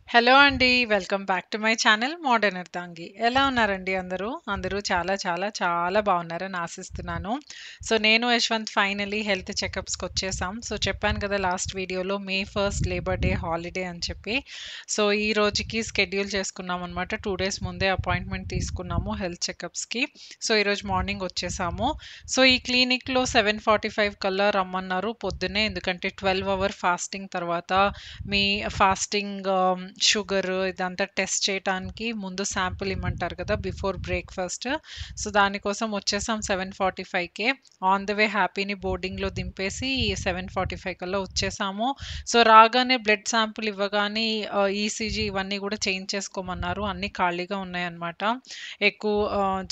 Hello అండి. Welcome back to my channel modern అర్ధాంగి. ఎలా ఉన్నారండి అందరూ? అందరూ చాలా చాలా చాలా బాగున్నారని ఆశిస్తున్నాను. సో, నేను యశ్వంత్ ఫైనల్లీ హెల్త్ చెకప్స్‌కొచ్చేసాం. సో, చెప్పాను కదా లాస్ట్ వీడియోలో మే 1 లేబర్ డే హాలిడే అని చెప్పి. సో, ఈ రోజుకి షెడ్యూల్ చేసుకున్నామనమాట. 2 డేస్ ముందే అపాయింట్మెంట్ తీసుకున్నాము హెల్త్ చెకప్స్‌కి. సో, ఈరోజు మార్నింగ్ వచ్చేసాము. సో, ఈ క్లినిక్‌లో 7:45 కల్లా రమ్మన్నారు పొద్దున్నే. ఎందుకంటే 12 అవర్ ఫాస్టింగ్ తర్వాత మీ ఫాస్టింగ్ షుగర్ ఇదంతా టెస్ట్ చేయటానికి ముందు శాంపుల్ ఇమ్మంటారు కదా బిఫోర్ బ్రేక్‌ఫాస్ట్. సో, దానికోసం వచ్చేసాం 7:45కే. ఆన్ ద వే హ్యాపీని బోర్డింగ్‌లో దింపేసి 7:45 కల్లా వచ్చేసాము. సో, రాగానే బ్లడ్ శాంపుల్ ఇవ్వగానే ఈసీజీ ఇవన్నీ కూడా చేయించేసుకోమన్నారు. అన్నీ ఖాళీగా ఉన్నాయన్నమాట. ఎక్కువ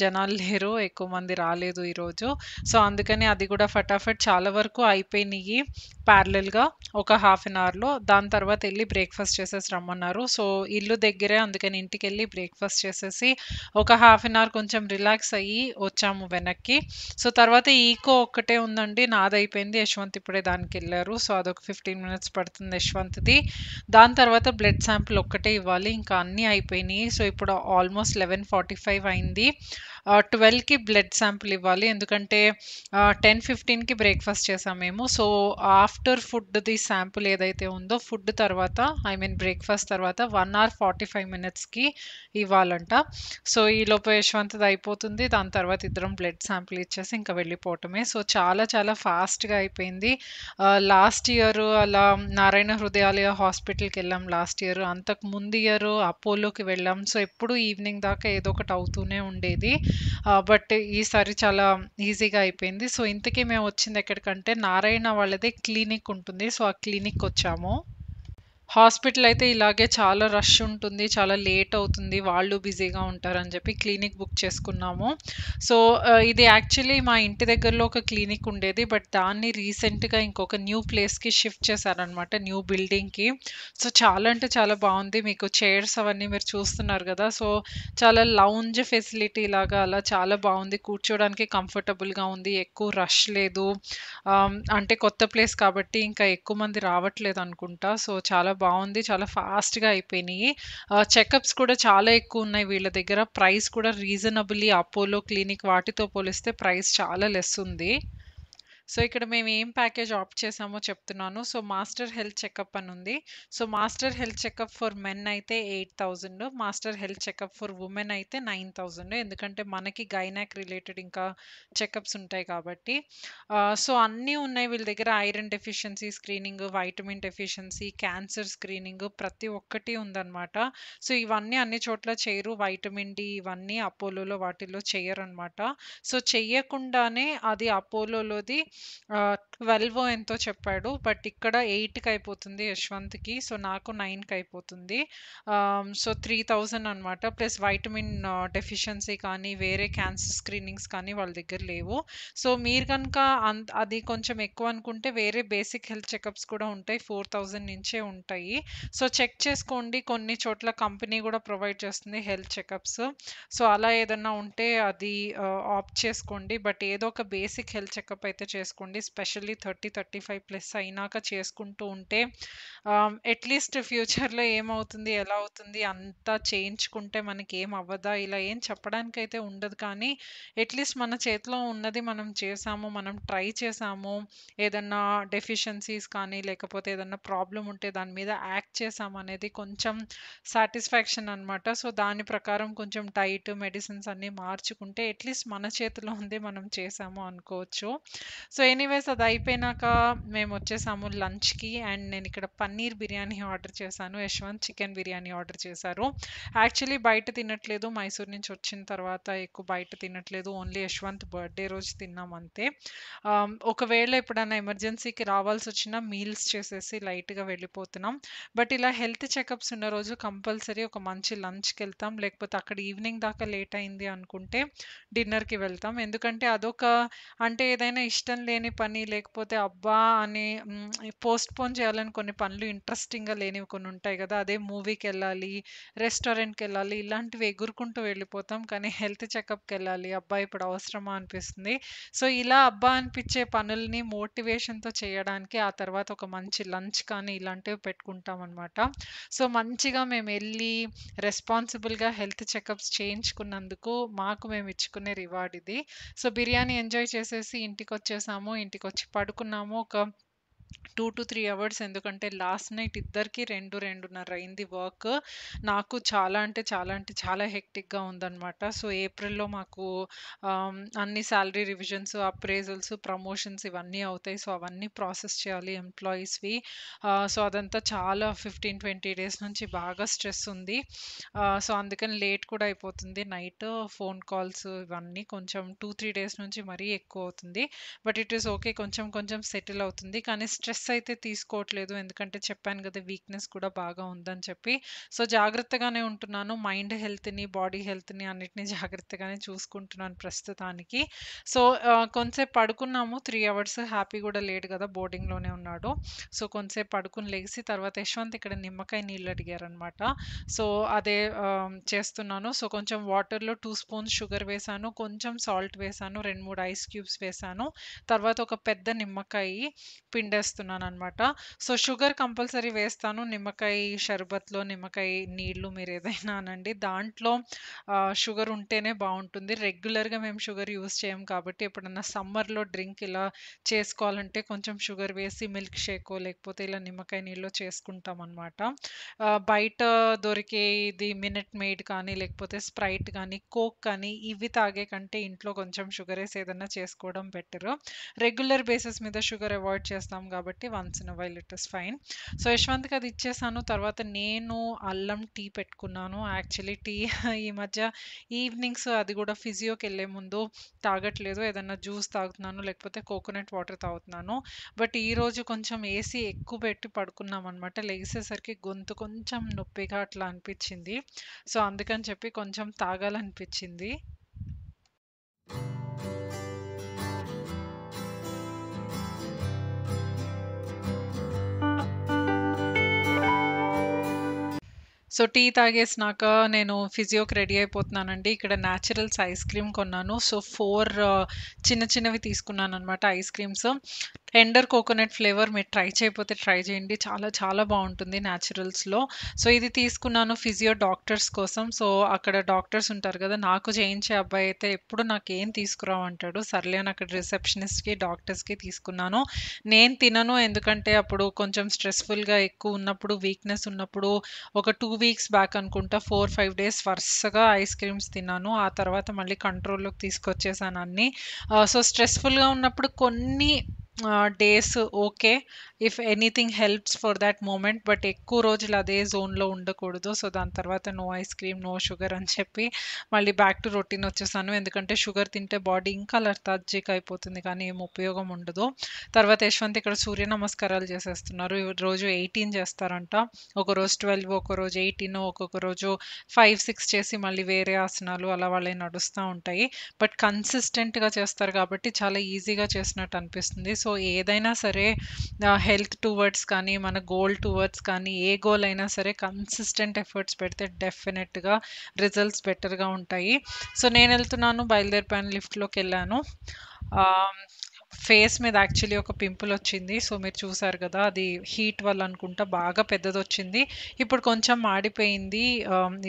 జనాలు లేరు. ఎక్కువ మంది రాలేదు ఈరోజు. సో, అందుకని అది కూడా ఫటాఫట్ చాలా వరకు అయిపోయినియి ప్యారలెల్‌గా ఒక హాఫ్ అన్ అవర్‌లో. దాని తర్వాత ఎళ్లి బ్రేక్‌ఫాస్ట్ చేసేసి రమ్మన్నారు. సో, ఇల్లు దగ్గరే అందుకని ఇంటికెళ్ళి బ్రేక్‌ఫాస్ట్ చేసేసి ఒక హాఫ్ అన్ అవర్ కొంచెం రిలాక్స్ అయ్యి వచ్చాము వెనక్కి. సో, తర్వాత ఈకో ఒక్కటే ఉందండి. నాదయిపోయింది. యశ్వంత్ ఇప్పుడే దానికెళ్లారు. సో, అదొక 15 మినిట్స్ పడుతుంది యశ్వంత్‌ది. దాని తర్వాత బ్లడ్ శాంపుల్ ఒక్కటే ఇవ్వాలి. ఇంకా అన్నీ అయిపోయినియి. సో, ఇప్పుడు ఆల్మోస్ట్ 11:45 అయింది. 12కి బ్లడ్ శాంపుల్ ఇవ్వాలి. ఎందుకంటే 10:15కి బ్రేక్‌ఫాస్ట్ చేసాం మేము. సో, ఆఫ్టర్ ఫుడ్‌ది శాంపుల్ ఏదైతే ఉందో ఫుడ్ తర్వాత ఐ మీన్ బ్రేక్‌ఫాస్ట్ తర్వాత 1 అవర్ 45 మినిట్స్‌కి ఇవ్వాలంట. సో, ఈలోపు యశ్వంత్‌ది అయిపోతుంది. దాని తర్వాత ఇద్దరం బ్లడ్ శాంపుల్ ఇచ్చేసి ఇంకా వెళ్ళిపోవటమే. సో, చాలా చాలా ఫాస్ట్‌గా అయిపోయింది. లాస్ట్ ఇయర్ అలా నారాయణ హృదయాలయ హాస్పిటల్‌కెళ్ళాం లాస్ట్ ఇయర్. అంతకు ముందు ఇయర్ అపోలోకి వెళ్ళాం. సో, ఎప్పుడూ ఈవినింగ్ దాకా ఏదో ఒకటి అవుతూనే ఉండేది. బట్ ఈసారి చాలా ఈజీగా అయిపోయింది. సో, ఇంతకీ మేము వచ్చింది ఎక్కడికంటే నారాయణ వాళ్ళది క్లినిక్ ఉంటుంది. సో, ఆ క్లినిక్‌కొచ్చాము. హాస్పిటల్ అయితే ఇలాగే చాలా రష్ ఉంటుంది. చాలా లేట్ అవుతుంది. వాళ్ళు బిజీగా ఉంటారని చెప్పి క్లినిక్ బుక్ చేసుకున్నాము. సో, ఇది యాక్చువల్లీ మా ఇంటి దగ్గరలో ఒక క్లినిక్ ఉండేది. బట్ దాన్ని రీసెంట్‌గా ఇంకొక న్యూ ప్లేస్‌కి షిఫ్ట్ చేశారనమాట. న్యూ బిల్డింగ్‌కి. సో, చాలా అంటే చాలా బావుంది. మీకు చైర్స్ అవన్నీ మీరు చూస్తున్నారు గదా! సో, చాలా లౌంజ్ ఫెసిలిటీ లాగా అలా చాలా బావుంది. కూర్చోవడానికి కంఫర్టబుల్‌గా ఉంది. ఎక్కువ రష్ లేదు. అంటే కొత్త ప్లేస్ కాబట్టి ఇంకా ఎక్కువ మంది రావట్లేదనుకుంటా. సో, చాలా బావుంది. చాలా ఫాస్ట్‌గా అయిపోయినియి. చెకప్స్ కూడా చాలా ఎక్కువున్నాయి వీళ్ళ దగ్గర. ప్రైస్ కూడా రీజనబుల్లీ అపోలో క్లినిక్ వాటితో పోలిస్తే ప్రైస్ చాలా లెస్ ఉంది. సో, ఇక్కడ మేము ఏం ప్యాకేజ్ ఆప్ట్ చేసామో చెప్తున్నాను. సో, మాస్టర్ హెల్త్ చెకప్ అని ఉంది. So, master health checkup for men అయితే 8,000, master health checkup for women అయితే 9,000. ఎందుకంటే మనకి గైనాక్ రిలేటెడ్ ఇంకా చెకప్స్ ఉంటాయి కాబట్టి. సో, అన్నీ ఉన్నాయి వీళ్ళ దగ్గర. Iron deficiency screening, vitamin deficiency, cancer screening ప్రతి ఒక్కటి ఉందన్నమాట. సో, ఇవన్నీ అన్ని చోట్ల చేయరు. వైటమిన్ డి ఇవన్నీ అపోలోలో వాటిల్లో చెయ్యరనమాట. సో, చెయ్యకుండానే అది అపోలోలోది 12 ఎంతో చెప్పాడు. బట్ ఇక్కడ 8కి అయిపోతుంది యశ్వంత్‌కి. సో, నాకు 9కి అయిపోతుంది. సో, 3,000 అనమాట. ప్లస్ వైటమిన్ డెఫిషియన్సీ కానీ, వేరే క్యాన్సర్ స్క్రీనింగ్స్ కానీ వాళ్ళ దగ్గర లేవు. సో, మీరు గనుక అది కొంచెం ఎక్కువ అనుకుంటే వేరే బేసిక్ హెల్త్ చెకప్స్ కూడా ఉంటాయి. 4,000 నుంచే ఉంటాయి. సో, చెక్ చేసుకోండి. కొన్ని చోట్ల కంపెనీ కూడా ప్రొవైడ్ చేస్తుంది హెల్త్ చెకప్స్. సో, అలా ఏదన్నా ఉంటే అది ఆప్ట్ చేసుకోండి. బట్ ఏదో ఒక బేసిక్ హెల్త్ చెకప్ అయితే చేసుకోండి. స్పెషల్లీ 30, 35 ప్లస్ అయినాక చేసుకుంటూ ఉంటే అట్‌లీస్ట్ ఫ్యూచర్‌లో ఏమవుతుంది, ఎలా అవుతుంది అంతా చేయించుకుంటే మనకేం అవ్వదా? ఇలా ఏం చెప్పడానికైతే ఉండదు. కానీ అట్‌లీస్ట్ మన చేతిలో ఉన్నది మనం చేసాము. మనం ట్రై చేసాము. ఏదన్నా డెఫిషియన్సీస్ కానీ, లేకపోతే ఏదన్నా ప్రాబ్లమ్ ఉంటే దాని మీద యాక్ట్ చేసాము అనేది కొంచెం సాటిస్ఫాక్షన్ అనమాట. సో, దాని ప్రకారం కొంచెం డైట్, మెడిసిన్స్ అన్నీ మార్చుకుంటే అట్‌లీస్ట్ మన చేతిలో ఉంది మనం చేసాము అనుకోవచ్చు. సో, ఎనీవేస్ అది అయిపోయినాక మేమొచ్చేసాము లంచ్‌కి. అండ్ నేనిక్కడ పన్నీర్ బిర్యానీ ఆర్డర్ చేశాను. యశ్వంత్ చికెన్ బిర్యానీ ఆర్డర్ చేశారు. యాక్చువల్లీ బయట తినట్లేదు. మైసూర్ నుంచి వచ్చిన తర్వాత ఎక్కువ బయట తినట్లేదు. ఓన్లీ యశ్వంత్ బర్త్‌డే రోజు తిన్నాం అంతే. ఒకవేళ ఎప్పుడైనా ఎమర్జెన్సీకి రావాల్సొచ్చినా మీల్స్ చేసేసి లైట్‌గా వెళ్ళిపోతున్నాం. బట్ ఇలా హెల్త్ చెకప్స్ ఉన్న రోజు కంపల్సరీ ఒక మంచి లంచ్‌కెళ్తాం. లేకపోతే అక్కడ ఈవినింగ్ దాకా లేట్ అయింది అనుకుంటే డిన్నర్‌కి వెళ్తాం. ఎందుకంటే అదొక అంటే ఏదైనా ఇష్టం లేని పని లేకపోతే అబ్బా! అని పోస్ట్‌పోన్ చేయాలని కొన్ని పనులు ఇంట్రెస్టింగ్‌గా లేనివి కొన్ని ఉంటాయి గదా! అదే మూవీకెళ్ళాలి, రెస్టారెంట్‌కెళ్ళాలి ఇలాంటివి ఎగురుకుంటూ వెళ్ళిపోతాం. కానీ హెల్త్ చెకప్‌కెళ్ళాలి. అబ్బా! ఇప్పుడు అవసరమా అనిపిస్తుంది. సో, ఇలా అబ్బా! అనిపిచ్చే పనుల్ని మోటివేషన్‌తో చేయడానికి ఆ తర్వాత ఒక మంచి లంచ్ కానీ ఇలాంటివి పెట్టుకుంటామనమాట. సో, మంచిగా మేమెళ్లి రెస్పాన్సిబుల్‌గా హెల్త్ చెకప్స్ చేయించుకున్నందుకు మాకు మేము ఇచ్చుకునే రివార్డ్ ఇది. సో, బిర్యానీ ఎంజాయ్ చేసేసి ఇంటికొచ్చేసాము. ఇంటికొచ్చి పడుకున్నాము. ఒక 2-3 అవర్స్ ఎందుకంటే లాస్ట్ నైట్ ఇద్దరికీ 2, 2:30 అయింది వర్క్. నాకు చాలా అంటే చాలా అంటే చాలా హెక్టిక్‌గా ఉందనమాట. సో, ఏప్రిల్‌లో మాకు అన్ని సాలరీ రివిజన్స్, అప్రైజల్స్, ప్రమోషన్స్ ఇవన్నీ అవుతాయి. సో, అవన్నీ ప్రాసెస్ చేయాలి ఎంప్లాయీస్‌వి. సో, అదంతా చాలా 15, 20 డేస్ నుంచి బాగా స్ట్రెస్ ఉంది. సో, అందుకని లేట్ కూడా అయిపోతుంది నైట్ ఫోన్ కాల్స్ ఇవన్నీ కొంచెం 2, 3 డేస్ నుంచి మరీ ఎక్కువవుతుంది. But it is okay. కొంచెం కొంచెం సెటిల్ అవుతుంది. కానీ స్ట్రెస్ అయితే తీసుకోవట్లేదు. ఎందుకంటే చెప్పాను గదా! వీక్‌నెస్ కూడా బాగా ఉందని చెప్పి. సో, జాగ్రత్తగానే ఉంటున్నాను. మైండ్ హెల్త్‌ని, బాడీ హెల్త్‌ని అన్నిటిని జాగ్రత్తగానే చూసుకుంటున్నాను ప్రస్తుతానికి. సో, కొంతసేపు పడుకున్నాము 3 అవర్స్. హ్యాపీ గూడా లేడు గదా! బోర్డింగ్‌లోనే ఉన్నాడు. సో, కొంతసేపు పడుకొని లెగిసి తర్వాత యశ్వంత్ ఇక్కడ నిమ్మకాయ నీళ్ళు అడిగారనమాట. సో, అదే చేస్తున్నాను. సో, కొంచెం వాటర్‌లో 2 స్పూన్స్ షుగర్ వేశాను. కొంచెం సాల్ట్ వేశాను. 2, 3 ఐస్ క్యూబ్స్ వేశాను. తర్వాత ఒక పెద్ద నిమ్మకాయి పిండేస్తున్నాననమాట. సో, షుగర్ కంపల్సరీ వేస్తాను. నిమ్మకాయ షర్బత్‌లో, నిమ్మకాయ నీళ్ళు మీరేదైనా అనండి. దాంట్లో షుగర్ ఉంటేనే బావుంటుంది. రెగ్యులర్‌గా మేము షుగర్ యూజ్ చేయం కాబట్టి ఎప్పుడన్నా సమ్మర్‌లో డ్రింక్ ఇలా చేసుకోవాలంటే కొంచెం షుగర్ వేసి మిల్క్ షేకో లేకపోతే ఇలా నిమ్మకాయ నీళ్ళో చేసుకుంటామనమాట. బయట దొరికే ఇది మినట్ మెయిడ్ కానీ, లేకపోతే స్ప్రైట్ కానీ, కోక్ కానీ ఇవి తాగే కంటే ఇంట్లో కొంచెం షుగరేసి ఏదన్నా చేసుకోవడం బెటరు. రెగ్యులర్ బేసిస్ మీద షుగర్ అవాయిడ్ చేస్తాం కాబట్టి once in a while it is fine. So, యశ్వంత్‌కి అది ఇచ్చేసాను. తర్వాత నేను అల్లం టీ పెట్టుకున్నాను. యాక్చువల్లీ టీ ఈ మధ్య ఈవినింగ్స్ అది కూడా ఫిజియోకెళ్ళే ముందు తాగట్లేదు. ఏదన్నా జ్యూస్ తాగుతున్నాను, లేకపోతే కోకోనట్ వాటర్ తాగుతున్నాను. బట్ ఈరోజు కొంచెం ఏసీ ఎక్కువ పెట్టి పడుకున్నామనమాట. లెగిసేసరికి గొంతు కొంచెం నొప్పిగా అట్లా అనిపిచ్చింది. సో, అందుకని చెప్పి కొంచెం తాగాలనిపిచ్చింది. సో, టీ తాగేసినాక నేను ఫిజియోకి రెడీ అయిపోతున్నానండి. ఇక్కడ న్యాచురల్స్ ఐస్ క్రీమ్ కొన్నాను. సో, 4 చిన్న చిన్నవి తీసుకున్నాననమాట ice creams. Tender coconut flavour మీరు ట్రై చేయకపోతే ట్రై చేయండి. చాలా చాలా బావుంటుంది న్యాచురల్స్‌లో. సో, ఇది తీసుకున్నాను ఫిజియో డాక్టర్స్ కోసం. సో, అక్కడ డాక్టర్స్ ఉంటారు గదా! నాకు చేయించే అబ్బాయి అయితే ఎప్పుడు నాకేం తీసుకురావంటాడు. సర్లే అని అక్కడ రిసెప్షనిస్ట్‌కి, డాక్టర్స్‌కి తీసుకున్నాను. నేను తినను ఎందుకంటే అప్పుడు కొంచెం స్ట్రెస్‌ఫుల్‌గా ఎక్కువున్నప్పుడు, వీక్‌నెస్ ఉన్నప్పుడు ఒక 2 వీక్స్ బ్యాక్ అనుకుంటా 4, 5 డేస్ వరుసగా ఐస్ క్రీమ్స్ తిన్నాను. ఆ తర్వాత మళ్ళీ కంట్రోల్‌లోకి తీసుకొచ్చేసాను అన్నీ. సో, స్ట్రెస్‌ఫుల్‌గా ఉన్నప్పుడు కొన్ని days okay. If anything helps for that moment. But ఎక్కువ రోజులు అదే జోన్‌లో ఉండకూడదు. సో, దాని తర్వాత no ice cream, no sugar అని చెప్పి మళ్ళీ బ్యాక్ టు రొటీన్ వచ్చేసాను. ఎందుకంటే షుగర్ తింటే బాడీ ఇంకా లెథార్జిక్ అయిపోతుంది కానీ ఏం ఉపయోగం ఉండదు. తర్వాత యశ్వంత్ ఇక్కడ సూర్య నమస్కారాలు చేసేస్తున్నారు. రోజు 18 చేస్తారంట. ఒకరోజు 12, ఒకరోజు 18, ఒక్కొక్క రోజు 5, 6 చేసి మళ్ళీ వేరే ఆసనాలు అలా వాళ్ళయి నడుస్తా ఉంటాయి. బట్ కన్సిస్టెంట్‌గా చేస్తారు కాబట్టి చాలా ఈజీగా చేసినట్టు అనిపిస్తుంది. సో, ఏదైనా సరే హెల్త్ టువర్డ్స్ కానీ, మన గోల్ టువర్డ్స్ కానీ, ఏ గోల్ అయినా సరే కన్సిస్టెంట్ ఎఫర్ట్స్ పెడితే డెఫినిట్‌గా రిజల్ట్స్ బెటర్‌గా ఉంటాయి. సో, నేనెళ్తున్నాను బయలుదేరిపోయాను లిఫ్ట్‌లోకెళ్ళాను. ఆహ్, ఫేస్ మీద యాక్చువల్లీ ఒక పింపుల్ వచ్చింది. సో, మీరు చూసారు గదా! అది హీట్ వల్ల అనుకుంటా బాగా పెద్దదొచ్చింది. ఇప్పుడు కొంచెం మాడిపోయింది.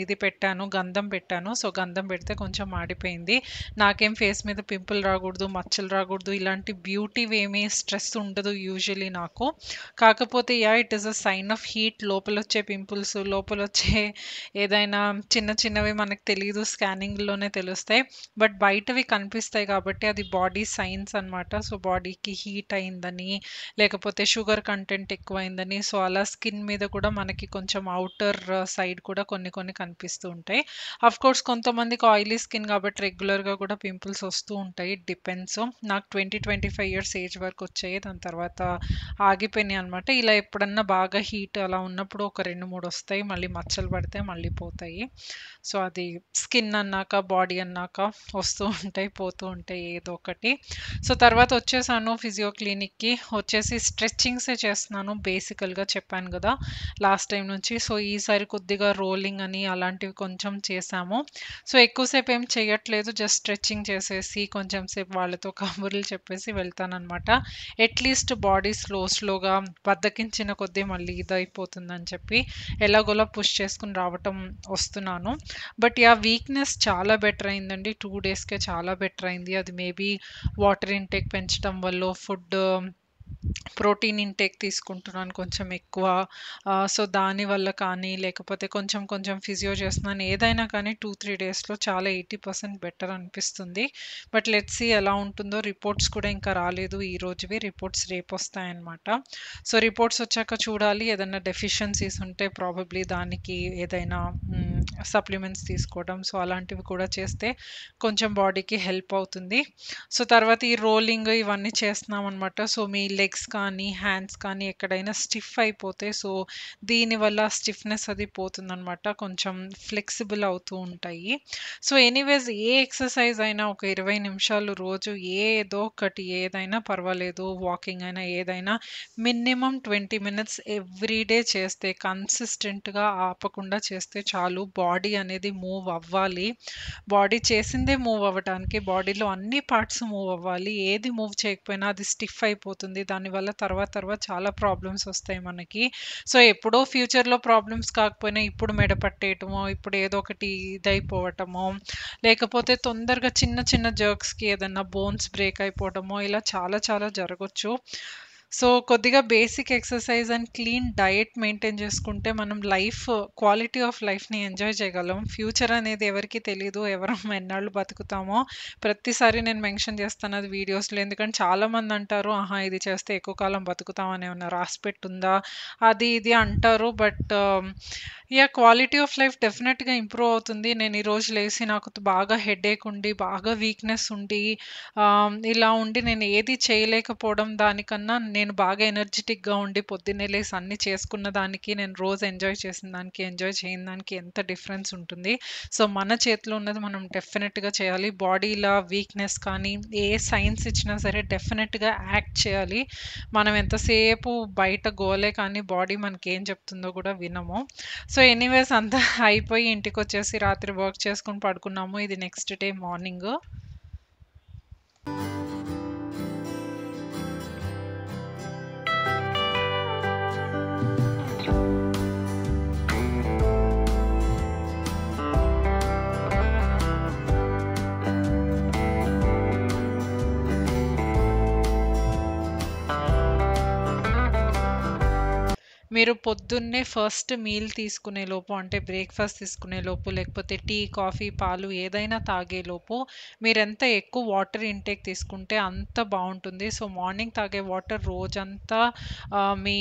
ఇది పెట్టాను, గంధం పెట్టాను. సో, గంధం పెడితే కొంచెం మాడిపోయింది. నాకేం ఫేస్ మీద పింపుల్ రాగూడదు, మచ్చలు రాగూడదు, ఇలాంటి బ్యూటీవేమీ స్ట్రెస్ ఉండదు యూజువల్లీ నాకు. కాకపోతే yeah! It is a sign of heat లోపలొచ్చే పింపుల్స్, లోపలొచ్చే ఏదైనా చిన్న చిన్నవి మనకు తెలీదు స్కానింగ్‌లోనే తెలుస్తాయి. బట్ బయటవి కనిపిస్తాయి కాబట్టి అది బాడీ సైన్స్ అనమాట. సో, బాడీకి హీట్ అయిందని, లేకపోతే షుగర్ కంటెంట్ ఎక్కువైందని, సో, అలా స్కిన్ మీద కూడా మనకి కొంచెం ఔటర్ సైడ్ కూడా కొన్ని కొన్ని కనిపిస్తూ ఉంటాయి. ఆఫ్‌కోర్స్ కొంతమందికి ఆయిలీ స్కిన్ కాబట్టి రెగ్యులర్‌గా కూడా పింపుల్స్ వస్తూ ఉంటాయి. It depends. నాకు 20, 25 ఇయర్స్ ఏజ్ వరకు వచ్చాయి. దాని తర్వాత ఆగిపోయినాయి అనమాట. ఇలా ఎప్పుడన్నా బాగా హీట్ అలా ఉన్నప్పుడు ఒక 2, 3 వస్తాయి. మళ్ళీ మచ్చలు పడితే మళ్ళీ పోతాయి. సో, అది స్కిన్ అన్నాక, బాడీ అన్నాక వస్తూ ఉంటాయి, పోతూ ఉంటాయి ఏదో ఒకటి. సో, తర్వాత వచ్చేసాను ఫిజియో క్లినిక్‌కి. వచ్చేసి స్ట్రెచింగ్సే చేస్తున్నాను బేసికల్‌గా చెప్పాను గదా! లాస్ట్ టైమ్ నుంచి. సో, ఈసారి కొద్దిగా రోలింగ్ అని అలాంటివి కొంచెం చేశాము. సో, ఎక్కువ సేపు ఏం చేయట్లేదు. జస్ట్ స్ట్రెచింగ్ చేసేసి కొంచెం సేపు వాళ్ళతో కబుర్లు చెప్పేసి వెళ్తాననమాట. అట్‌లీస్ట్ బాడీ స్లోగా బద్ధకించిన కొద్దీ మళ్ళీ ఇదయిపోతుందని చెప్పి ఎలాగోలా పుష్ చేసుకొని రావటం వస్తున్నాను. But yeah! వీక్‌నెస్ చాలా బెటర్ అయిందండి. 2 డేస్‌కే చాలా బెటర్ అయింది. అది మేబీ వాటర్ ఇంటేక్ పెంచడం వల్లో, ప్రోటీన్ ఇంటేక్ తీసుకుంటున్నాను కొంచెం ఎక్కువ. సో, దానివల్ల కానీ, లేకపోతే కొంచెం కొంచెం ఫిజియో చేస్తున్నాను. ఏదైనా కానీ 2, 3 డేస్‌లో చాలా 80% బెటర్ అనిపిస్తుంది. బట్ లెట్స్ సీ ఎలా ఉంటుందో. రిపోర్ట్స్ కూడా ఇంకా రాలేదు ఈ రోజువి. రిపోర్ట్స్ రేపొస్తాయన్నమాట. సో, రిపోర్ట్స్ వచ్చాక చూడాలి. ఏదన్నా డెఫిషియన్సీస్ ఉంటే ప్రాబబ్లీ దానికి ఏదైనా సప్లిమెంట్స్ తీసుకోవడం. సో, అలాంటివి కూడా చేస్తే కొంచెం బాడీకి హెల్ప్ అవుతుంది. సో, తర్వాత ఈ రోలింగ్ ఇవన్నీ చేస్తున్నామనమాట. సో, మీ లెగ్స్ కానీ, హ్యాండ్స్ కానీ ఎక్కడైనా స్టిఫ్ అయిపోతే సో, దీనివల్ల స్టిఫ్‌నెస్ అది పోతుందనమాట. కొంచెం ఫ్లెక్సిబుల్ అవుతూ ఉంటాయి. సో, ఎనీవేస్ ఏ ఎక్సర్‌సైజ్ అయినా ఒక 20 నిమిషాలు రోజు ఏదో ఒకటి ఏదైనా పర్వాలేదు. వాకింగ్ అయినా ఏదైనా మినిమమ్ 20 మినిట్స్ ఎవ్రీ డే చేస్తే కన్సిస్టెంట్‌గా ఆపకుండా చేస్తే చాలు. బాడీ అనేది మూవ్ అవ్వాలి. బాడీ చేసిందే మూవ్ అవ్వటానికి బాడీలో అన్ని పార్ట్స్ మూవ్ అవ్వాలి. ఏది మూవ్ చేయకపోయినా అది స్టిఫ్ అయిపోతుంది. దానివల్ల తర్వాత చాలా ప్రాబ్లమ్స్ వస్తాయి మనకి. సో, ఎప్పుడో ఫ్యూచర్‌లో ప్రాబ్లమ్స్ కాకపోయినా ఇప్పుడు మెడ పట్టేయటమో, ఇప్పుడు ఏదో ఒకటి ఇదైపోవటమో, లేకపోతే తొందరగా చిన్న చిన్న జర్క్స్‌కి ఏదన్నా బోన్స్ బ్రేక్ అయిపోవటమో ఇలా చాలా జరగొచ్చు. సో, కొద్దిగా basic exercise and clean diet maintain చేసుకుంటే మనం క్వాలిటీ ఆఫ్ లైఫ్‌ని ఎంజాయ్ చేయగలం. ఫ్యూచర్ అనేది ఎవరికీ తెలీదు. ఎవరం ఎన్నాళ్ళు బతుకుతామో. ప్రతిసారి నేను మెన్షన్ చేస్తాను అది వీడియోస్‌లో. ఎందుకంటే చాలామంది అంటారు, "ఆహా! ఇది చేస్తే ఎక్కువ కాలం బతుకుతామని ఏమన్నా రాసిపెట్టుందా?" అది ఇది అంటారు. But yeah! Quality of life డెఫినెట్‌గా ఇంప్రూవ్ అవుతుంది. నేను ఈరోజు లేసి నాకు బాగా హెడేక్ ఉండి, బాగా వీక్‌నెస్ ఉండి, ఇలా ఉండి నేను ఏది చేయలేకపోవడం దానికన్నా నేను బాగా ఎనర్జిటిక్‌గా ఉండి పొద్దున్నే లేసి అన్నీ చేసుకున్న దానికి, నేను రోజు ఎంజాయ్ చేసిన దానికి, ఎంజాయ్ చేయని దానికి ఎంత డిఫరెన్స్ ఉంటుంది. సో, మన చేతిలో ఉన్నది మనం డెఫినెట్‌గా చేయాలి. బాడీల వీక్‌నెస్ కానీ, ఏ సైన్స్ ఇచ్చినా సరే డెఫినెట్‌గా యాక్ట్ చేయాలి. మనం ఎంతసేపు బయట గోలే కానీ బాడీ మనకేం చెప్తుందో కూడా వినము. సో, ఎనీవేస్ అంతా అయిపోయి ఇంటికొచ్చేసి రాత్రి వర్క్ చేసుకొని పడుకున్నాము. ఇది నెక్స్ట్ డే మార్నింగు. మీరు పొద్దున్నే ఫస్ట్ మీల్ తీసుకునే లోపు అంటే బ్రేక్‌ఫాస్ట్ తీసుకునే లోపు, లేకపోతే టీ, కాఫీ, పాలు ఏదైనా తాగే లోపు మీరెంత ఎక్కువ వాటర్ ఇంటేక్ తీసుకుంటే అంత బావుంటుంది. సో, మార్నింగ్ తాగే వాటర్ రోజంతా మీ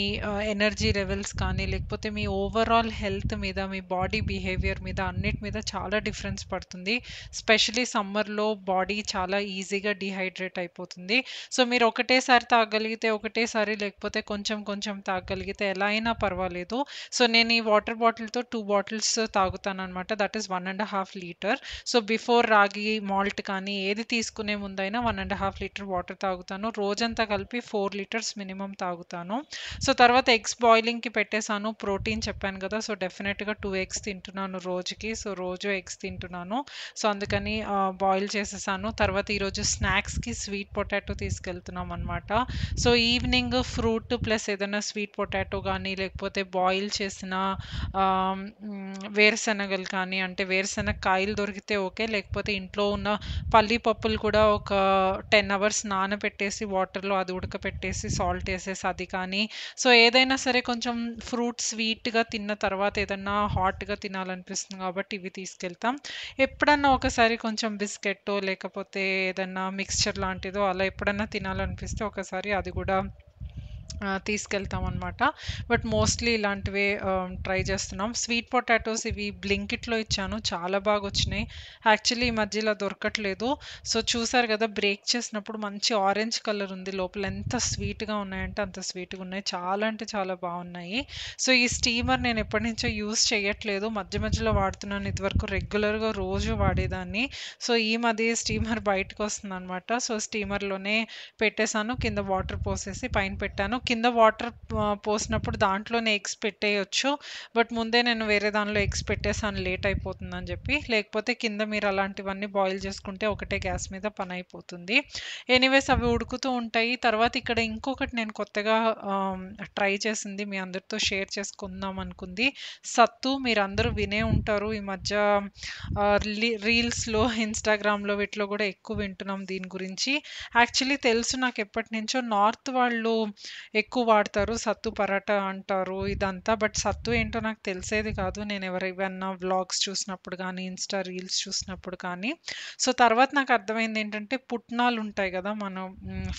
ఎనర్జీ లెవెల్స్ కానీ, లేకపోతే మీ ఓవరాల్ హెల్త్ మీద, మీ బాడీ బిహేవియర్ మీద అన్నిటి మీద చాలా డిఫరెన్స్ పడుతుంది. స్పెషల్లీ సమ్మర్‌లో బాడీ చాలా ఈజీగా డీహైడ్రేట్ అయిపోతుంది. సో, మీరు ఒకటేసారి తాగగలిగితే ఒకటేసారి, లేకపోతే కొంచెం కొంచెం తాగగలిగితే ఎలా అయినా పర్వాలేదు. సో, నేను ఈ వాటర్ బాటిల్‌తో 2 బాటిల్స్ తాగుతాననమాట. That is 1½ litre. So, before ragi malt కానీ ఏది తీసుకునే ముందైనా 1½ లీటర్ వాటర్ తాగుతాను. రోజంతా కలిపి 4 లీటర్స్ మినిమమ్ తాగుతాను. సో, తర్వాత ఎగ్స్ బాయిలింగ్‌కి పెట్టేసాను. ప్రోటీన్ చెప్పాను కదా! సో, డెఫినెట్‌గా 2 ఎగ్స్ తింటున్నాను రోజుకి. సో, రోజు ఎగ్స్ తింటున్నాను. సో, అందుకని బాయిల్ చేసేసాను. తర్వాత ఈరోజు స్నాక్స్‌కి స్వీట్ పొటాటో తీసుకెళ్తున్నామనమాట. సో, ఈవినింగ్ ఫ్రూట్ ప్లస్ ఏదైనా స్వీట్ పొటాటో గానీ, లేకపోతే బాయిల్ చేసిన వేరుశనగలు కానీ, అంటే వేరుశనగ కాయలు దొరికితే ఓకే. లేకపోతే ఇంట్లో ఉన్న పల్లి పప్పులు కూడా ఒక 10 అవర్స్ నానబెట్టేసి వాటర్‌లో అది ఉడకపెట్టేసి సాల్ట్ ఏసేసి అది కానీ, సో, ఏదైనా సరే కొంచెం ఫ్రూట్ స్వీట్‌గా తిన్న తర్వాత ఏదన్నా హాట్‌గా తినాలనిపిస్తుంది కాబట్టి ఇవి తీసుకెళ్తాం. ఎప్పుడన్నా ఒకసారి కొంచెం బిస్కెట్టో, లేకపోతే ఏదన్నా మిక్స్చర్ లాంటిదో అలా ఎప్పుడన్నా తినాలనిపిస్తే ఒకసారి అది గూడా తీసుకెళ్తామనమాట. బట్ మోస్ట్‌లీ ఇలాంటివే ట్రై చేస్తున్నాం. స్వీట్ పొటాటోస్ ఇవి బ్లింకిట్‌లో ఇచ్చాను. చాలా బాగొచ్చినాయి. యాక్చువల్లీ ఈ మధ్య ఇలా దొరకట్లేదు. సో, చూసారు గదా! బ్రేక్ చేసినప్పుడు మంచి ఆరెంజ్ కలర్ ఉంది. లోపల ఎంత స్వీట్‌గా ఉన్నాయంటే అంత స్వీట్‌గా ఉన్నాయి. చాలా అంటే చాలా బావున్నాయి. సో, ఈ స్టీమర్ నేను ఎప్పటినుంచో యూజ్ చేయట్లేదు. మధ్య మధ్యలో వాడుతున్నాను. ఇదివరకు రెగ్యులర్‌గా రోజు వాడేదాన్ని. సో, ఈ మధ్య స్టీమర్ బయటకొస్తుందనమాట. సో, స్టీమర్‌లోనే పెట్టేసాను. కింద వాటర్ పోసేసి పైన పెట్టాను. కింద వాటర్ పోసినప్పుడు దాంట్లోనే ఎగ్స్ పెట్టేయొచ్చు. బట్ ముందే నేను వేరే దానిలో ఎగ్స్ పెట్టేసాను లేట్ అయిపోతుందని జెప్పి. లేకపోతే కింద మీరు అలాంటివన్నీ బాయిల్ చేసుకుంటే ఒకటే గ్యాస్ మీద పనయిపోతుంది. ఎనీవేస్ అవి ఉడుకుతూ ఉంటాయి. తర్వాత ఇక్కడ ఇంకొకటి నేను కొత్తగా ట్రై చేసింది మీ అందరితో షేర్ చేసుకుందాం అనుకుంది. సత్తు మీరందరూ వినే ఉంటారు. ఈ మధ్య రీల్స్‌లో, ఇన్‌స్టాగ్రామ్‌లో వీటిలో గూడా ఎక్కువ వింటున్నాం దీని గురించి. యాక్చువల్లీ తెలుసు నాకెప్పటినుంచో నార్త్ వాళ్ళు ఎక్కువ వాడతారు. సత్తు పరాటా అంటారు ఇదంతా. బట్ సత్తు ఏంటో నాకు తెలిసేది కాదు. నేను ఎవరివన్నా వ్లాగ్స్ చూసినప్పుడు గానీ, ఇన్‌స్టా రీల్స్ చూసినప్పుడు కానీ. సో, తర్వాత నాకు అర్థమైందేంటంటే పుట్నాలుంటాయి గదా! మనం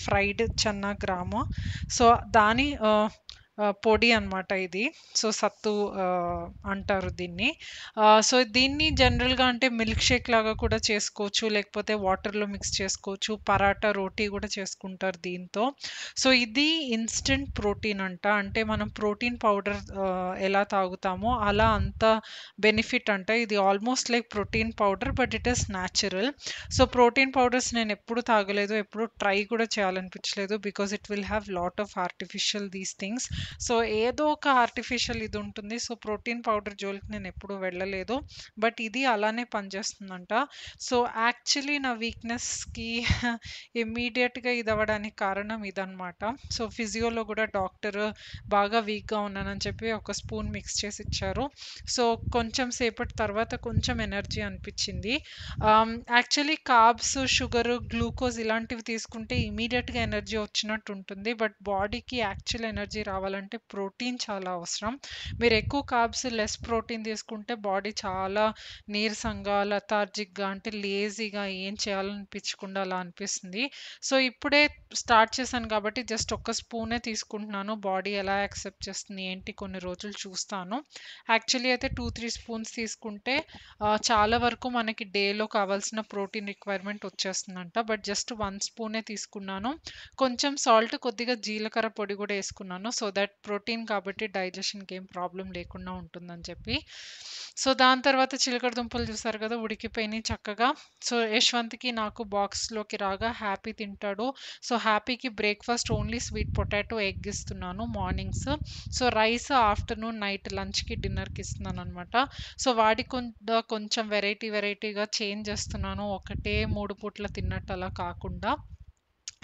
ఫ్రైడ్ చెన్నా గ్రాము. సో, దాని పొడి అనమాట ఇది. సో, సత్తు అంటారు దీన్ని. సో, దీన్ని జనరల్‌గా అంటే మిల్క్ షేక్ లాగా కూడా చేసుకోవచ్చు. లేకపోతే వాటర్‌లో మిక్స్ చేసుకోవచ్చు. పరాటా, రోటీ గూడా చేసుకుంటారు దీంతో. సో, ఇది ఇన్‌స్టంట్ ప్రోటీన్ అంట. అంటే మనం ప్రోటీన్ పౌడర్ ఎలా తాగుతామో అలా అంత బెనిఫిట్ అంట. ఇది almost like protein powder but it is natural. So, protein powders నేనెప్పుడు తాగలేదు. ఎప్పుడు ట్రై కూడా చేయాలనిపించలేదు. Because it will have lot of artificial these things. So, ఏదో ఒక ఆర్టిఫిషియల్ ఇది ఉంటుంది. సో, ప్రోటీన్ పౌడర్ జోలికి నేనెప్పుడు వెళ్ళలేదు. బట్ ఇది అలానే పనిచేస్తుందంట. సో, యాక్చువల్లీ నా వీక్‌నెస్‌కి ఇమ్మీడియేట్‌గా ఇదవ్వడానికి కారణం ఇదనమాట. సో, ఫిజియోలో గూడా డాక్టరు బాగా వీక్‌గా ఉన్నానని చెప్పి ఒక స్పూన్ మిక్స్ చేసి ఇచ్చారు. సో, కొంచెం సేపటి తర్వాత కొంచెం ఎనర్జీ అనిపిచ్చింది. యాక్చువల్లీ కార్బ్స్, షుగరు, గ్లూకోజ్ ఇలాంటివి తీసుకుంటే ఇమ్మీడియేట్‌గా ఎనర్జీ వచ్చినట్టు ఉంటుంది. బట్ బాడీకి యాక్చువల్ ఎనర్జీ రావాలంటే ప్రోటీన్ చాలా అవసరం. మీరు ఎక్కువ కార్బ్స్, లెస్ ప్రోటీన్ తీసుకుంటే బాడీ చాలా నీరసంగా, లెథార్జిక్‌గా అంటే లేజీగా ఏం చేయాలనిపించకుండా అలా అనిపిస్తుంది. సో, ఇప్పుడే స్టార్ట్ చేశాను కాబట్టి జస్ట్ ఒక్క స్పూనే తీసుకుంటున్నాను. బాడీ ఎలా యాక్సెప్ట్ చేస్తుంది ఏంటి కొన్ని రోజులు చూస్తాను. యాక్చువల్లీ అయితే 2, 3 స్పూన్స్ తీసుకుంటే చాలా వరకు మనకి డేలో కావాల్సిన ప్రోటీన్ రిక్వైర్మెంట్ వచ్చేస్తుందంట. బట్ జస్ట్ 1 స్పూనే తీసుకున్నాను. కొంచెం సాల్ట్, కొద్దిగా జీలకర్ర పొడి గూడా యేసుకున్నాను. సో దట్ ప్రోటీన్ కాబట్టి డైజెషన్‌కి ఏం ప్రాబ్లమ్ లేకుండా ఉంటుందని చెప్పి. సో, దాని తర్వాత చిలకడ దుంపలు చూసారు కదా! ఉడికిపోయినాయి చక్కగా. సో, యశ్వంత్‌కి నాకు బాక్స్‌లోకి రాగా హ్యాపీ తింటాడు. సో, హ్యాపీకి breakfast only sweet potato, egg ఇస్తున్నాను mornings. So, rice afternoon, night లంచ్‌కి, డిన్నర్‌కి ఇస్తున్నాననమాట. సో, వాడికి కొంచెం వెరైటీగా చేంజ్ చేస్తున్నాను. ఒకటే 3 పూట్ల తిన్నట్టు అలా కాకుండా.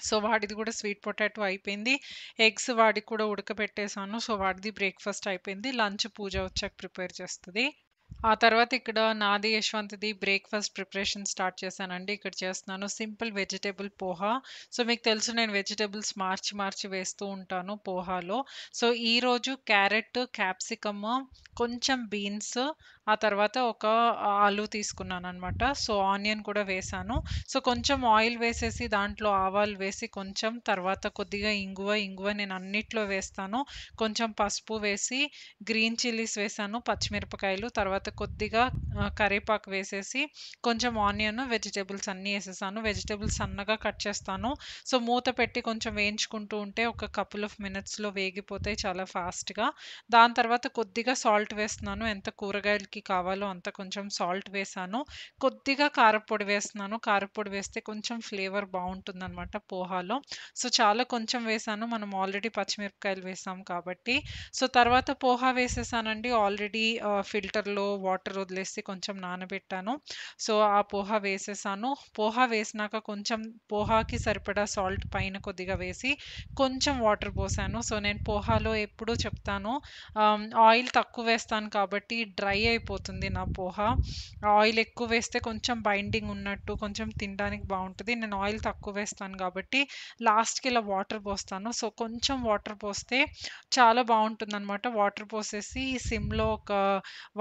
సో, వాడిది గూడా స్వీట్ పొటాటో అయిపోయింది. ఎగ్స్ వాడికి కూడా ఉడకబెట్టేసాను. సో, వాడిది బ్రేక్‌ఫాస్ట్ అయిపోయింది. లంచ్ పూజ వచ్చాక ప్రిపేర్ చేస్తది. ఆ తర్వాత ఇక్కడ నాది, యశ్వంత్‌ది బ్రేక్‌ఫాస్ట్ ప్రిపరేషన్ స్టార్ట్ చేశానండి. ఇక్కడ చేస్తున్నాను సింపుల్ వెజిటబుల్ పోహా. సో, మీకు తెలుసు నేను వెజిటబుల్స్ మార్చి వేస్తూ ఉంటాను పోహాలో. సో, ఈరోజు క్యారెట్, క్యాప్సికమ్, కొంచెం బీన్స్, ఆ తర్వాత ఒక ఆలు తీసుకున్నాననమాట. సో, ఆనియన్ కూడా వేశాను. సో, కొంచెం ఆయిల్ వేసేసి దాంట్లో ఆవాలు వేసి కొంచెం తర్వాత కొద్దిగా ఇంగువ నేను అన్నిట్లో వేస్తాను. కొంచెం పసుపు వేసి గ్రీన్ చిల్లీస్ వేశాను, పచ్చిమిరపకాయలు, తర్వాత కొద్దిగా కరివేపాకు వేసేసి, కొంచెం ఆనియన్, వెజిటబుల్స్ అన్నీ ఏసేసాను. వెజిటబుల్స్ సన్నగా కట్ చేస్తాను. సో, మూత పెట్టి కొంచెం వేయించుకుంటూ ఉంటే ఒక కపుల్ ఆఫ్ మినిట్స్‌లో వేగిపోతాయి చాలా ఫాస్ట్‌గా. దాని తర్వాత కొద్దిగా సాల్ట్ వేస్తున్నాను. ఎంత కూరగాయలకి కావాలో అంత కొంచెం సాల్ట్ వేశాను. కొద్దిగా కారప్పొడి వేస్తున్నాను. కారప్పొడి వేస్తే కొంచెం ఫ్లేవర్ బావుంటుందనమాట పోహాలో. సో, చాలా కొంచెం వేశాను. మనం ఆల్రెడీ పచ్చిమిరపకాయలు వేసాం కాబట్టి. సో, తర్వాత పోహా వేసేసానండి. ఆల్రెడీ ఫిల్టర్‌లో వాటర్ వదిలేసి కొంచెం నానబెట్టాను. సో, ఆ పోహా వేసేసాను. పోహా వేసినాక కొంచెం పోహాకి సరిపడా సాల్ట్ పైన కొద్దిగా వేసి, కొంచెం వాటర్ పోసాను. సో, నేను పోహాలో ఎప్పుడూ చెప్తాను ఆయిల్ తక్కువ వేస్తాను కాబట్టి డ్రై అయిపోతుంది నా పోహా. ఆయిల్ ఎక్కువ వేస్తే కొంచెం బైండింగ్ ఉన్నట్టు, కొంచెం తినడానికి బావుంటది. నేను ఆయిల్ తక్కువ వేస్తాను కాబట్టి లాస్ట్‌కి ఇలా వాటర్ పోస్తాను. సో, కొంచెం వాటర్ పోస్తే చాలా బావుంటుందనమాట. వాటర్ పోసేసి సిమ్‌లో ఒక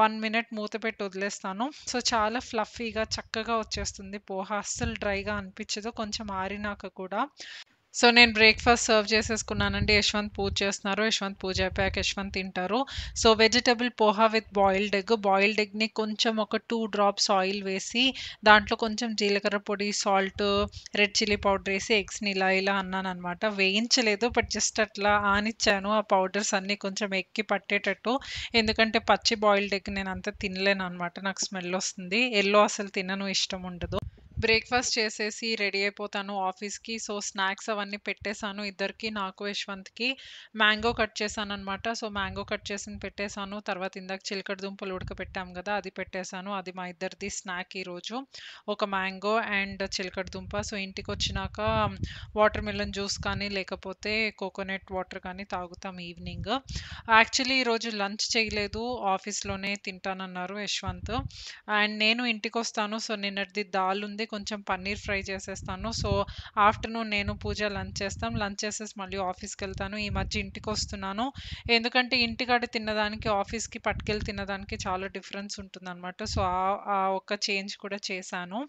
1 మినిట్ మూత పెట్టి వదిలేస్తాను. సో, చాలా ఫ్లఫీగా చక్కగా వచ్చేస్తుంది పోహ. అస్సలు డ్రైగా అనిపిచ్చదు. కొంచెం ఆరినాక కూడా. సో, నేను బ్రేక్‌ఫాస్ట్ సర్వ్ చేసేసుకున్నానండి. యశ్వంత్ పూజ చేస్తున్నారు. యశ్వంత్ పూజ అయిపోయాక యశ్వంత్ తింటారు. So, vegetable poha with boiled egg. Boiled ఎగ్‌ని కొంచెం ఒక 2 డ్రాప్స్ ఆయిల్ వేసి, దాంట్లో కొంచెం జీలకర్ర పొడి, సాల్ట్, రెడ్ చిల్లీ పౌడర్ ఏసి ఎగ్స్‌ని ఇలా ఇలా అన్నాననమాట. వేయించలేదు. బట్ జస్ట్ అట్లా ఆనిచ్చాను. ఆ పౌడర్స్ అన్నీ కొంచెం ఎగ్‌కి పట్టేటట్టు. ఎందుకంటే పచ్చి బాయిల్డ్ ఎగ్ నేనంత తినలేననమాట. నాకు స్మెల్ ఒస్తుంది. యెల్లో అసలు తినను. ఇష్టం ఉండదు. బ్రేక్‌ఫాస్ట్ చేసేసి రెడీ అయిపోతాను ఆఫీస్‌కి. సో, స్నాక్స్ అవన్నీ పెట్టేసాను ఇద్దరికీ, నాకు, యశ్వంత్‌కి. మ్యాంగో కట్ చేశాననమాట. సో, మ్యాంగో కట్ చేసింది పెట్టేసాను. తర్వాత ఇందాక చిలకడ దుంపలు ఉడకబెట్టాం గదా! అది పెట్టేసాను. అది మా ఇద్దరిది స్నాక్ ఈరోజు. ఒక మ్యాంగో అండ్ చిలకడ దుంప. సో, ఇంటికొచ్చినాక వాటర్ మిలన్ జ్యూస్ కానీ, లేకపోతే కోకోనట్ వాటర్ కానీ తాగుతాం ఈవినింగ్. యాక్చువల్లీ ఈరోజు లంచ్ చేయలేదు. ఆఫీస్‌లోనే తింటానన్నారు యశ్వంత్. అండ్ నేను ఇంటికొస్తాను. సో, నిన్నటిది దాల్ ఉంది. కొంచెం పన్నీర్ ఫ్రై చేసేస్తాను. సో, ఆఫ్టర్‌నూన్ నేను, పూజ లంచ్ చేస్తాం. లంచ్ చేసేసి మళ్ళీ ఆఫీస్‌కెళ్తాను. ఈ మధ్య ఇంటికొస్తున్నాను. ఎందుకంటే ఇంటికాడ తిన్నదానికి, ఆఫీస్‌కి పట్టుకెళ్ళి తిన్నదానికి చాలా డిఫరెన్స్ ఉంటుందనమాట. సో, ఆ ఒక్క చేంజ్ కూడా చేశాను.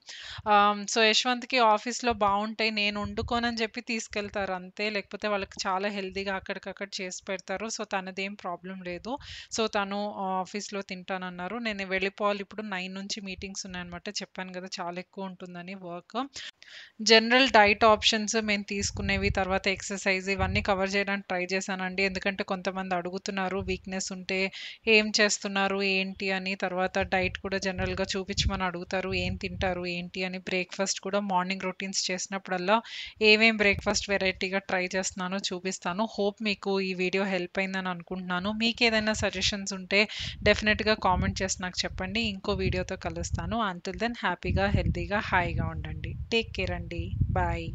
సో, యశ్వంత్‌కి ఆఫీస్‌లో బావుంటాయి. నేను వండుకోనని చెప్పి తీసుకెళ్తారు అంతే. లేకపోతే వాళ్ళకి చాలా హెల్తీగా అక్కడికక్కడ చేసి పెడతారు. సో, తనదేం ప్రాబ్లమ్ లేదు. సో, తను ఆఫీస్‌లో తింటానన్నారు. నేను వెళ్ళిపోవాలి ఇప్పుడు. 9 నుంచి మీటింగ్స్ ఉన్నాయన్నమాట. చెప్పాను గదా! చాలా ఎక్కువ ఉంటుందని వర్క్. జనరల్ డైట్ ఆప్షన్స్ మేము తీసుకునేవి, తర్వాత ఎక్సర్సైజ్ ఇవన్నీ కవర్ చేయడానికి ట్రై చేశానండి. ఎందుకంటే కొంతమంది అడుగుతున్నారు వీక్‌నెస్ ఉంటే ఏం చేస్తున్నారు? ఏంటి అని. తర్వాత డైట్ కూడా జనరల్‌గా చూపించమని అడుగుతారు. ఏం తింటారు? ఏంటి అని. బ్రేక్‌ఫాస్ట్ కూడా మార్నింగ్ రొటీన్స్ చేసినప్పుడల్లా ఏమేం బ్రేక్‌ఫాస్ట్ వెరైటీగా ట్రై చేస్తున్నానో చూపిస్తాను. హోప్ మీకు ఈ వీడియో హెల్ప్ అయిందని అనుకుంటున్నాను. మీకేదైనా సజెషన్స్ ఉంటే డెఫినిట్‌గా కామెంట్ చేసి నాకు చెప్పండి. ఇంకో వీడియోతో కలుస్తాను. అంటిల్ దెన్ హ్యాపీగా, హెల్తీగా, హాయిగా ఉండండి. టేక్ కేర్ అండి. బాయ్.